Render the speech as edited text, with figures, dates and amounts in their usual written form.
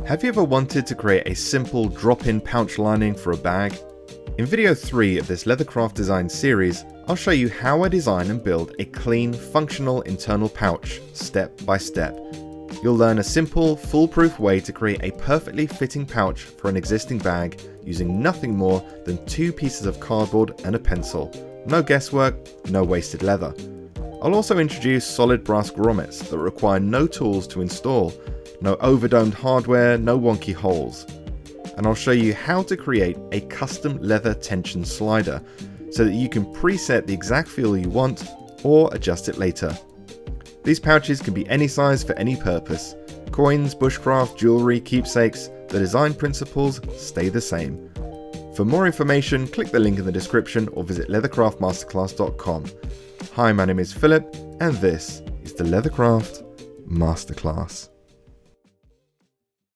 Have you ever wanted to create a simple drop-in pouch lining for a bag? In video 3 of this Leathercraft design series, I'll show you how I design and build a clean, functional internal pouch, step by step. You'll learn a simple, foolproof way to create a perfectly fitting pouch for an existing bag using nothing more than 2 pieces of cardboard and a pencil. No guesswork, no wasted leather. I'll also introduce solid brass grommets that require no tools to install, no overdomed hardware, no wonky holes. And I'll show you how to create a custom leather tension slider so that you can preset the exact feel you want or adjust it later. These pouches can be any size for any purpose. Coins, bushcraft, jewellery, keepsakes, the design principles stay the same. For more information, click the link in the description or visit leathercraftmasterclass.com. Hi, my name is Philip and this is the Leathercraft Masterclass.